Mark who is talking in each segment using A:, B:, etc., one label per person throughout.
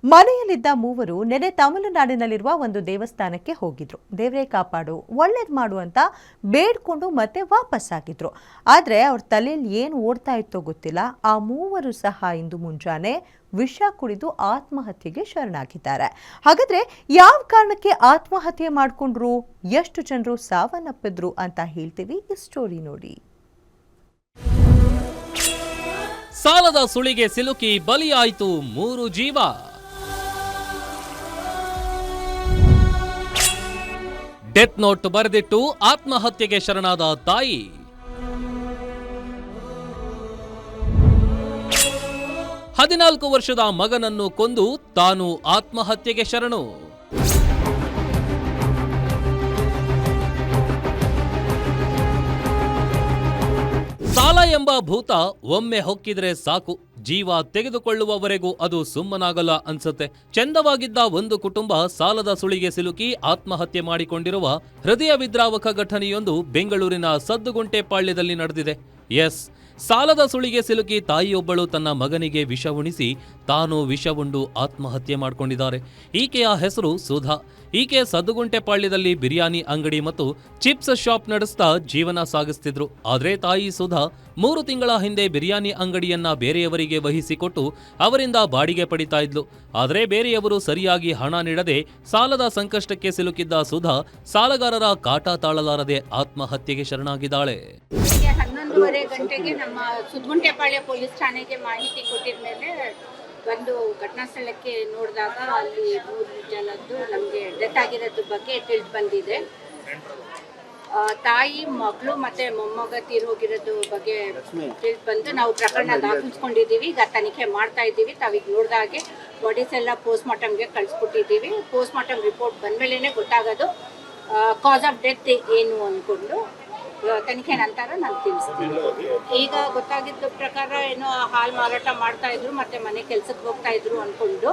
A: ಮನೆಯಲ್ಲಿದ್ದ ಮೂವರು ನೆನೆ ತಮಿಳುನಾಡಿನಲ್ಲಿರುವ ಒಂದು ದೇವಸ್ಥಾನಕ್ಕೆ ಹೋಗಿದ್ರು. ದೇವರೇ ಕಾಪಾಡು, ಒಳ್ಳೇದು ಮಾಡು ಅಂತ ಬೇಡ್ಕೊಂಡು ಮತ್ತೆ ವಾಪಸ್ಸಾಗಿದ್ರು. ಆದರೆ ಅವ್ರ ತಲೆಯಲ್ಲಿ ಏನು ಓಡ್ತಾ ಇತ್ತೋ ಗೊತ್ತಿಲ್ಲ. ಆ ಮೂವರು ಸಹ ಇಂದು ಮುಂಜಾನೆ ವಿಷ ಕುಡಿದು ಆತ್ಮಹತ್ಯೆಗೆ ಶರಣಾಗಿದ್ದಾರೆ. ಹಾಗಾದ್ರೆ ಯಾವ ಕಾರಣಕ್ಕೆ ಆತ್ಮಹತ್ಯೆ ಮಾಡಿಕೊಂಡ್ರು, ಎಷ್ಟು ಜನರು ಸಾವನ್ನಪ್ಪಿದ್ರು ಅಂತ ಹೇಳ್ತೀವಿ. ಈ ಸ್ಟೋರಿ ನೋಡಿ.
B: ಸಾಲದ ಸುಳಿಗೆ ಸಿಲುಕಿ ಬಲಿಯಾಯಿತು 3 ಜೀವ. ಡೆತ್ ನೋಟ್ ಬರೆದಿಟ್ಟು ಆತ್ಮಹತ್ಯೆಗೆ ಶರಣಾದ ತಾಯಿ. ಹದಿನಾಲ್ಕು ವರ್ಷದ ಮಗನನ್ನು ಕೊಂದು ತಾನು ಆತ್ಮಹತ್ಯೆಗೆ ಶರಣು. ಸಾಲ ಎಂಬ ಭೂತ ಒಮ್ಮೆ ಹೊಕ್ಕಿದ್ರೆ ಸಾಕು, ಜೀವ ತೆಗೆದುಕೊಳ್ಳುವವರೆಗೂ ಅದು ಸುಮ್ಮನಾಗಲ್ಲ ಅನ್ಸುತ್ತೆ. ಚಂದವಾಗಿದ್ದ ಒಂದು ಕುಟುಂಬ ಸಾಲದ ಸುಳಿಗೆ ಸಿಲುಕಿ ಆತ್ಮಹತ್ಯೆ ಮಾಡಿಕೊಂಡಿರುವ ಹೃದಯ ವಿದ್ರಾವಕ ಘಟನೆಯೊಂದು ಬೆಂಗಳೂರಿನ ಸದ್ದುಗುಂಟೆ ಪಾಳ್ಯದಲ್ಲಿ ನಡೆದಿದೆ. ಎಸ್, ಸಾಲದ ಸುಳಿಗೆ ಸಿಲುಕಿ ತಾಯಿಯೊಬ್ಬಳು ತನ್ನ ಮಗನಿಗೆ ವಿಷ ಉಣಿಸಿ ತಾನು ವಿಷ ಉಂಡು ಆತ್ಮಹತ್ಯೆ ಮಾಡಿಕೊಂಡಿದ್ದಾರೆ. ಈಕೆಯ ಹೆಸರು ಸುಧಾ. ಈಕೆ ಸದ್ದುಗುಂಟೆ ಪಾಳ್ಯದಲ್ಲಿ ಬಿರಿಯಾನಿ ಅಂಗಡಿ ಮತ್ತು ಚಿಪ್ಸ್ ಶಾಪ್ ನಡೆಸ್ತಾ ಜೀವನ ಸಾಗಿಸ್ತಿದ್ರು. ಆದ್ರೆ ತಾಯಿ ಸುಧಾ 3 ತಿಂಗಳ ಹಿಂದೆ ಬಿರಿಯಾನಿ ಅಂಗಡಿಯನ್ನ ಬೇರೆಯವರಿಗೆ ವಹಿಸಿಕೊಟ್ಟು ಅವರಿಂದ ಬಾಡಿಗೆ ಪಡಿತಾ ಇದ್ಲು. ಆದ್ರೆ ಬೇರೆಯವರು ಸರಿಯಾಗಿ ಹಣ ನೀಡದೆ ಸಾಲದ ಸಂಕಷ್ಟಕ್ಕೆ ಸಿಲುಕಿದ್ದ ಸುಧಾ ಸಾಲಗಾರರ ಕಾಟ ತಾಳಲಾರದೆ ಆತ್ಮಹತ್ಯೆಗೆ ಶರಣಾಗಿದ್ದಾಳೆ.
C: 11:30 ಗಂಟೆಗೆ ನಮ್ಮ ಸುದ್ಗುಂಟೆಪಾಳ್ಯ ಪೊಲೀಸ್ ಠಾಣೆಗೆ ಮಾಹಿತಿ ಕೊಟ್ಟಿದ ಮೇಲೆ ಬಂದು ಘಟನಾ ಸ್ಥಳಕ್ಕೆ ನೋಡಿದಾಗ ಅಲ್ಲಿ 3 ಜನದ್ದು ನಮಗೆ ಡೆತ್ ಆಗಿರೋದ್ರ ಬಗ್ಗೆ ತಿಳಿದು ಬಂದಿದೆ. ತಾಯಿ, ಮಗಳು ಮತ್ತೆ ಮೊಮ್ಮಗ ತೀರೋಗಿರೋದು ಬಗ್ಗೆ ತಿಳಿದು ಬಂದು ನಾವು ಪ್ರಕರಣ ದಾಖಲಿಸ್ಕೊಂಡಿದ್ದೀವಿ. ಈಗ ತನಿಖೆ ಮಾಡ್ತಾ ಇದ್ದೀವಿ. ತಾವೀಗ ನೋಡಿದಾಗೆ ಬಾಡೀಸ್ ಎಲ್ಲ ಪೋಸ್ಟ್ ಮಾರ್ಟಮ್ಗೆ ಕಳಿಸ್ಕೊಟ್ಟಿದ್ದೀವಿ. ಪೋಸ್ಟ್ ಮಾರ್ಟಮ್ ರಿಪೋರ್ಟ್ ಬಂದಮೇಲೆ ಗೊತ್ತಾಗೋದು ಕಾಸ್ ಆಫ್ ಡೆತ್ ಏನು ಅಂದ್ಕೊಂಡು ತನಿಖೆ ನಂತರ ನಾನು ತಿಳಿಸ್ತೀನಿ. ಈಗ ಗೊತ್ತಾಗಿದ್ದ ಪ್ರಕಾರ ಏನೋ ಹಾಲು ಮಾರಾಟ ಮಾಡ್ತಾ ಇದ್ರು ಮತ್ತೆ ಮನೆ ಕೆಲಸಕ್ಕೆ ಹೋಗ್ತಾ ಇದ್ರು ಅಂದ್ಕೊಂಡು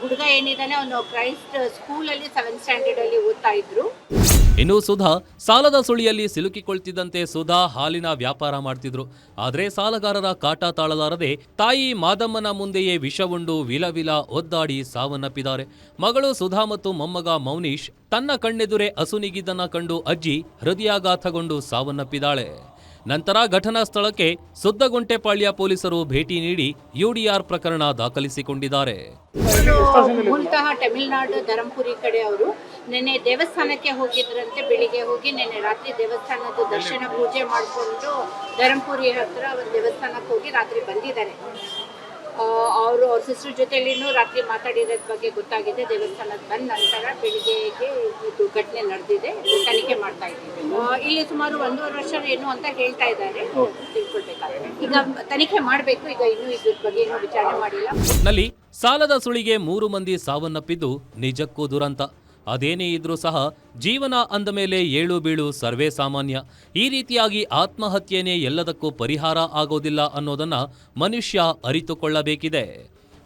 C: ಹುಡುಗ ಏನಿದ್ದಾನೆ ಅವನು ಕ್ರೈಸ್ಟ್ ಸ್ಕೂಲಲ್ಲಿ 7th ಸ್ಟ್ಯಾಂಡರ್ಡ್ ಅಲ್ಲಿ ಓದ್ತಾ ಇದ್ರು.
B: ಇನ್ನು ಸುಧಾ ಸಾಲದ ಸುಳಿಯಲ್ಲಿ ಸಿಲುಕಿಕೊಳ್ತಿದ್ದಂತೆ ಸುಧಾ ಹಾಲಿನ ವ್ಯಾಪಾರ ಮಾಡ್ತಿದ್ರು. ಆದ್ರೆ ಸಾಲಗಾರರ ಕಾಟ ತಾಳಲಾರದೆ ತಾಯಿ ಮಾದಮ್ಮನ ಮುಂದೆಯೇ ವಿಷ ಉಂಡು ವಿಲವಿಲ ಒದ್ದಾಡಿ ಸಾವನ್ನಪ್ಪಿದ್ದಾರೆ. ಮಗಳು ಸುಧಾ ಮತ್ತು ಮೊಮ್ಮಗ ಮೌನೀಶ್ ತನ್ನ ಕಣ್ಣೆದುರೇ ಅಸುನೀಗಿದ್ದನ್ನ ಕಂಡು ಅಜ್ಜಿ ಹೃದಯಾಘಾತಗೊಂಡು ಸಾವನ್ನಪ್ಪಿದ್ದಾಳೆ. ನಂತರ ಘಟನಾ ಸ್ಥಳಕ್ಕೆ ಸುದ್ದಗುಂಟೆಪಾಳ್ಯ ಪೊಲೀಸರು ಭೇಟಿ ನೀಡಿ ಯುಡಿಆರ್ ಪ್ರಕರಣ ದಾಖಲಿಸಿಕೊಂಡಿದ್ದಾರೆ.
C: ಮೂಲತಃ ತಮಿಳುನಾಡು ಧರಂಪುರಿ ಕಡೆ ಅವರು ನೆನ್ನೆ ದೇವಸ್ಥಾನಕ್ಕೆ ಹೋಗಿದ್ರಂತೆ. ಬೆಳಿಗ್ಗೆ ಹೋಗಿ ನೆನ್ನೆ ರಾತ್ರಿ ದೇವಸ್ಥಾನದ ದರ್ಶನ ಪೂಜೆ ಮಾಡಿಕೊಂಡು ಧರಂಪುರಿ ಹತ್ರ ಒಂದು ದೇವಸ್ಥಾನಕ್ಕೆ ಹೋಗಿ ರಾತ್ರಿ ಬಂದಿದ್ದಾರೆ. ಅವರು ಅವ್ರ ಸಿಸ್ಟರ್ ಜೊತೆಲಿನೂ ರಾತ್ರಿ ಮಾತಾಡಿರೋದ್ ಬಗ್ಗೆ ಗೊತ್ತಾಗಿದೆ. ದೇವಸ್ಥಾನದ ಬಂದ ನಂತರ ಬೆಳಿಗ್ಗೆಗೆ ಇದು ಘಟನೆ ನಡೆದಿದೆ. ತನಿಖೆ ಮಾಡ್ತಾ ಇದ್ದೀವಿ. ಇಲ್ಲಿ ಸುಮಾರು 1.5 ವರ್ಷ ಏನು ಅಂತ ಹೇಳ್ತಾ ಇದ್ದಾರೆ. ತಿಳ್ಕೊಳ್ಬೇಕಾದ್ರೆ ಈಗ ತನಿಖೆ ಮಾಡಬೇಕು. ಈಗ ಇನ್ನೂ ಇದ್ರ ಬಗ್ಗೆ ಏನೂ ವಿಚಾರಣೆ ಮಾಡಿಲ್ಲ.
B: ನಲ್ಲಿ ಸಾಲದ ಸುಳಿಗೆ 3 ಮಂದಿ ಸಾವನ್ನಪ್ಪಿದ್ದು ನಿಜಕ್ಕೂ ದುರಂತ. ಅದೇನೇ ಇದ್ರೂ ಸಹ ಜೀವನ ಅಂದ ಮೇಲೆ ಏಳು ಬೀಳು ಸರ್ವೇ ಸಾಮಾನ್ಯ. ಈ ರೀತಿಯಾಗಿ ಆತ್ಮಹತ್ಯೆನೇ ಎಲ್ಲದಕ್ಕೂ ಪರಿಹಾರ ಆಗೋದಿಲ್ಲ ಅನ್ನೋದನ್ನ ಮನುಷ್ಯ ಅರಿತುಕೊಳ್ಳಬೇಕಿದೆ.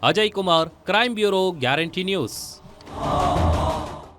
B: Ajay Kumar, Crime Bureau, Guarantee news.